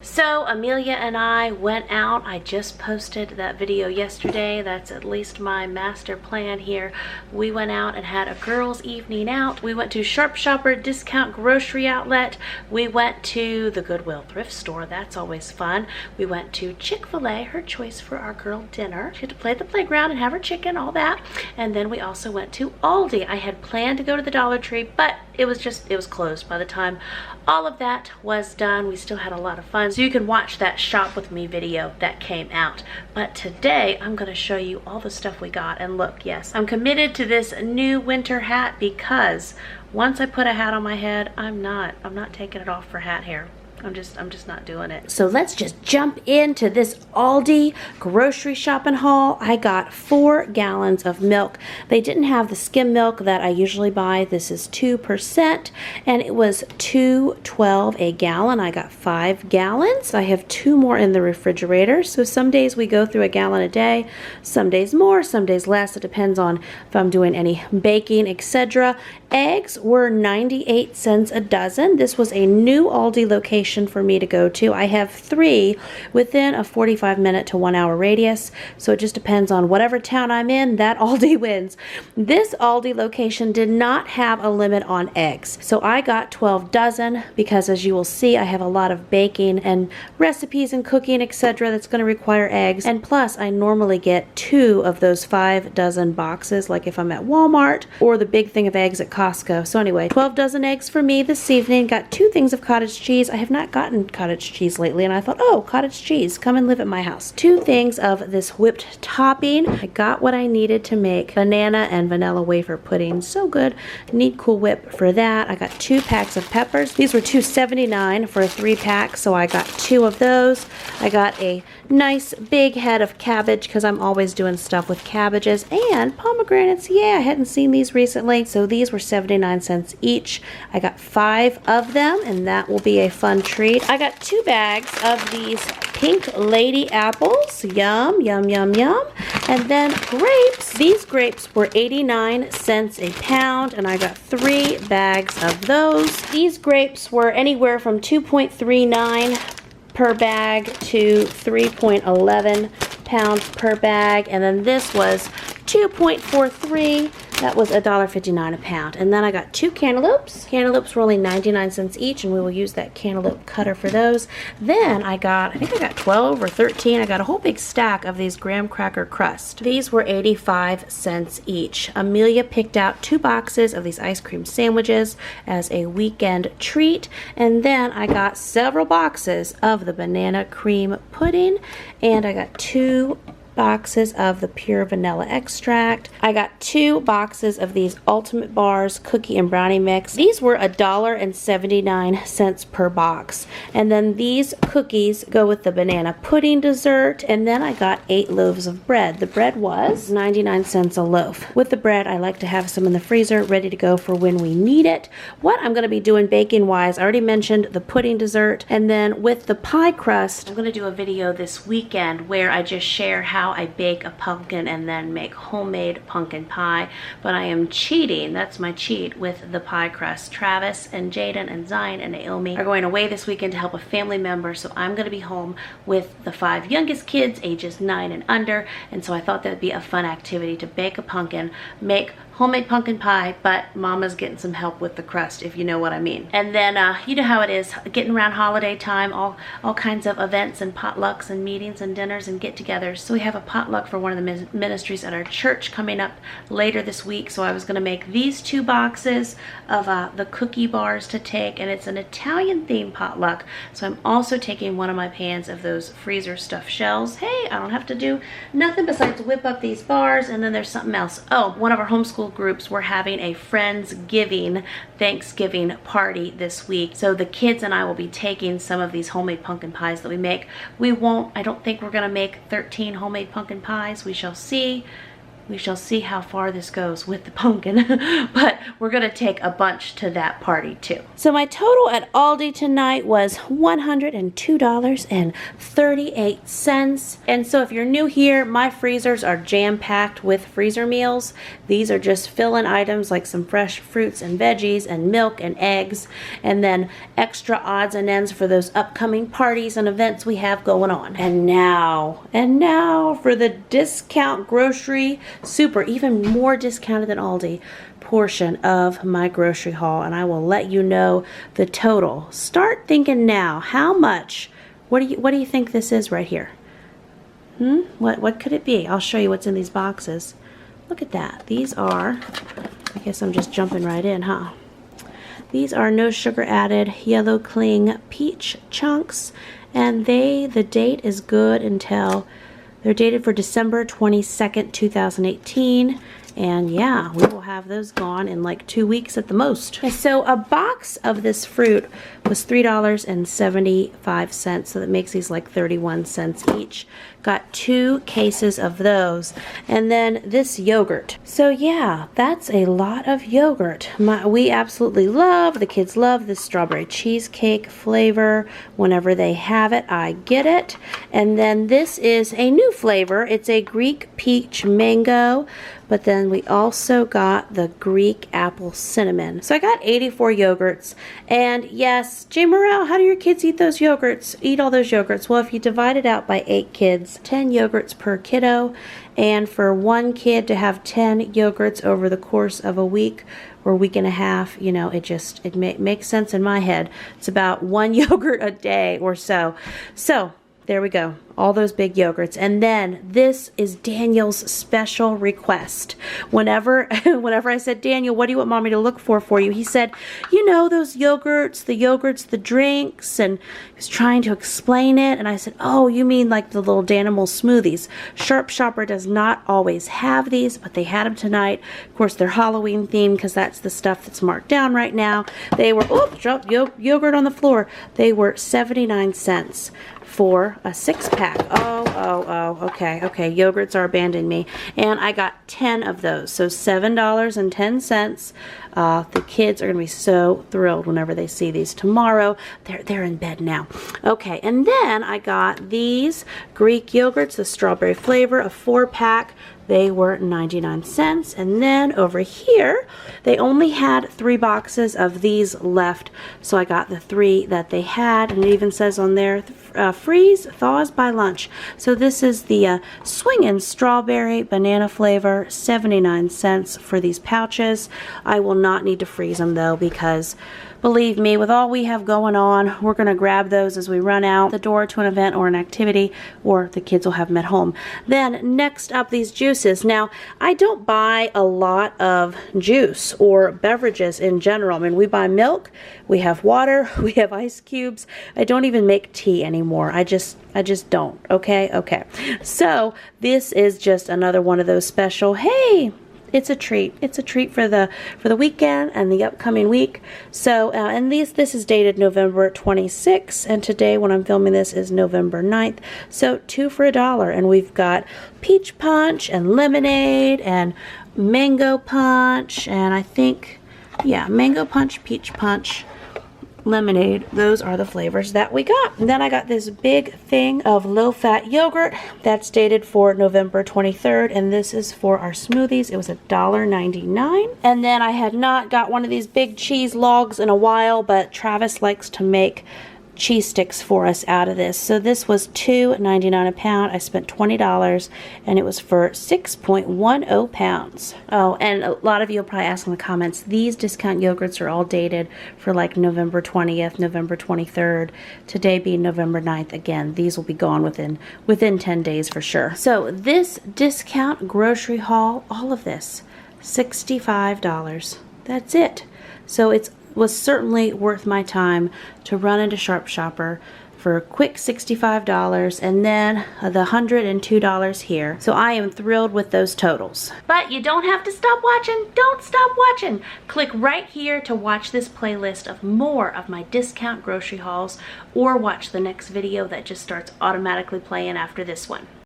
So Amelia and I went out. I just posted that video yesterday. That's at least my master plan here. We went out and had a girls' evening out. We went to Sharp Shopper Discount Grocery Outlet. We went to the Goodwill thrift store. That's always fun. We went to Chick-fil-A, her choice for our girl dinner. She had to play at the playground and have her chicken, all that. And then we also went to Aldi. I had planned to go to the Dollar Tree, but it was closed by the time all of that was done. We still had a lot of fun. So you can watch that shop with me video that came out. But today I'm going to show you all the stuff we got. And look, yes, I'm committed to this new winter hat because once I put a hat on my head, I'm not taking it off for hat hair. I'm just not doing it. So let's just jump into this Aldi grocery shopping haul. I got 4 gallons of milk. They didn't have the skim milk that I usually buy. This is 2%, and it was $2.12 a gallon. I got 5 gallons. I have 2 more in the refrigerator. So some days we go through a gallon a day, some days more, some days less. It depends on if I'm doing any baking, etc. Eggs were 98 cents a dozen. This was a new Aldi location for me to go to. I have 3 within a 45-minute to 1-hour radius, so it just depends on whatever town I'm in, that Aldi wins. This Aldi location did not have a limit on eggs, so I got 12 dozen because, as you will see, I have a lot of baking and recipes and cooking, etc. that's going to require eggs, and plus I normally get 2 of those 5 dozen boxes, like if I'm at Walmart, or the big thing of eggs at Costco. So anyway, 12 dozen eggs for me this evening. Got 2 things of cottage cheese. I have not gotten cottage cheese lately, and I thought, oh, cottage cheese, come and live at my house. 2 things of this whipped topping. I got what I needed to make banana and vanilla wafer pudding. So good. Need Cool Whip for that. I got 2 packs of peppers. These were $2.79 for a 3-pack, so I got 2 of those. I got a nice big head of cabbage because I'm always doing stuff with cabbages, and pomegranates. Yeah, I hadn't seen these recently, so these were 79 cents each. I got 5 of them, and that will be a fun treat. I got 2 bags of these pink lady apples. Yum, yum, yum, yum. And then grapes. These grapes were 89 cents a pound, and I got 3 bags of those. These grapes were anywhere from 2.39 per bag to 3.11 pounds per bag, and then this was 2.43. That was $1.59 a pound. And then I got 2 cantaloupes. Cantaloupes were only 99 cents each, and we will use that cantaloupe cutter for those. Then I think I got 12 or 13. I got a whole big stack of these graham cracker crust. These were 85 cents each. Amelia picked out 2 boxes of these ice cream sandwiches as a weekend treat. And then I got several boxes of the banana cream pudding, and I got 2 boxes of the pure vanilla extract. I got 2 boxes of these Ultimate Bars cookie and brownie mix. These were $1.79 per box. And then these cookies go with the banana pudding dessert. And then I got 8 loaves of bread. The bread was 99 cents a loaf. With the bread, I like to have some in the freezer ready to go for when we need it. What I'm going to be doing baking wise, I already mentioned the pudding dessert. And then with the pie crust, I'm going to do a video this weekend where I just share how I bake a pumpkin and then make homemade pumpkin pie. But I am cheating, that's my cheat, with the pie crust. Travis and Jaden and Zion and Naomi are going away this weekend to help a family member, so I'm going to be home with the 5 youngest kids, ages 9 and under, and so I thought that would be a fun activity to bake a pumpkin, make homemade pumpkin pie, but Mama's getting some help with the crust, if you know what I mean. And then you know how it is, getting around holiday time, all kinds of events and potlucks and meetings and dinners and get-togethers. So we have a potluck for one of the ministries at our church coming up later this week, so I was going to make these 2 boxes of the cookie bars to take, and it's an Italian themed potluck, so I'm also taking one of my pans of those freezer stuffed shells. Hey, I don't have to do nothing besides whip up these bars, and then there's something else. Oh, one of our homeschool groups were having a Friendsgiving Thanksgiving party this week, so the kids and I will be taking some of these homemade pumpkin pies that we make. I don't think we're gonna make 13 homemade pumpkin pies. We shall see how far this goes with the pumpkin. But but we're gonna take a bunch to that party too. So my total at Aldi tonight was $102.38. And so if you're new here, my freezers are jam-packed with freezer meals. These are just fill-in items like some fresh fruits and veggies and milk and eggs, and then extra odds and ends for those upcoming parties and events we have going on. And now for the discount grocery, super, even more discounted than Aldi, portion of my grocery haul, and I will let you know the total. Start thinking now, how much? What do you think this is right here? What could it be? I'll show you what's in these boxes. Look at that. These are, I guess I'm just jumping right in, huh? These are no sugar added yellow cling peach chunks, and the date is good until, they're dated for December 22nd, 2018. And yeah, we will have those gone in like 2 weeks at the most. Okay, so a box of this fruit was $3.75, so that makes these like 31 cents each. Got 2 cases of those. And then this yogurt. So yeah, that's a lot of yogurt. We absolutely love, the kids love this strawberry cheesecake flavor. Whenever they have it, I get it. And then this is a new flavor. It's a Greek peach mango. But then we also got the Greek apple cinnamon. So I got 84 yogurts. And yes, Jamerrill, how do your kids eat those yogurts? Eat all those yogurts? Well, if you divide it out by 8 kids, 10 yogurts per kiddo. And for one kid to have 10 yogurts over the course of a week or week and a half, you know, it makes sense in my head. It's about 1 yogurt a day or so. So there we go. All those big yogurts. And then this is Daniel's special request. Whenever I said, Daniel, what do you want mommy to look for you? He said, you know, those yogurts, the drinks, and he was trying to explain it. And I said, oh, you mean like the little Danimal smoothies. Sharp Shopper does not always have these, but they had them tonight. Of course, they're Halloween themed because that's the stuff that's marked down right now. They were, dropped yogurt on the floor. They were 79 cents. For a 6-pack. Okay. Yogurts are abandoning me. And I got 10 of those. So $7.10. The kids are going to be so thrilled whenever they see these tomorrow. They're in bed now. Okay, and then I got these Greek yogurts, the strawberry flavor, a 4-pack. They were 99 cents. And then over here, they only had 3 boxes of these left. So I got the 3 that they had. And it even says on there, freeze, thaws by lunch. So this is the swingin' strawberry banana flavor, 79 cents for these pouches. I will not need to freeze them though, because believe me, with all we have going on, we're going to grab those as we run out the door to an event or an activity, or the kids will have them at home. Then next up, these juices. Now, I don't buy a lot of juice or beverages in general. I mean, we buy milk, we have water, we have ice cubes. I don't even make tea anymore. I just don't. Okay. So this is just another one of those special, hey, it's a treat. It's a treat for the weekend and the upcoming week. So, and this is dated November 26th, and today when I'm filming this is November 9th. So 2 for $1, and we've got peach punch and lemonade and mango punch, and I think, yeah, mango punch, peach punch, lemonade. Those are the flavors that we got. And then I got this big thing of low-fat yogurt that's dated for November 23rd, and this is for our smoothies. It was $1.99. And then I had not got one of these big cheese logs in a while, but Travis likes to make cheese sticks for us out of this. So this was $2.99 a pound. I spent $20, and it was for 6.10 pounds. Oh, and a lot of you will probably ask in the comments, these discount yogurts are all dated for like November 20th, November 23rd, today being November 9th. Again, these will be gone within 10 days for sure. So this discount grocery haul, all of this, $65. That's it. So it was certainly worth my time to run into Sharp Shopper for a quick $65 and then the $102 here. So I am thrilled with those totals. But you don't have to stop watching. Don't stop watching. Click right here to watch this playlist of more of my discount grocery hauls, or watch the next video that just starts automatically playing after this one.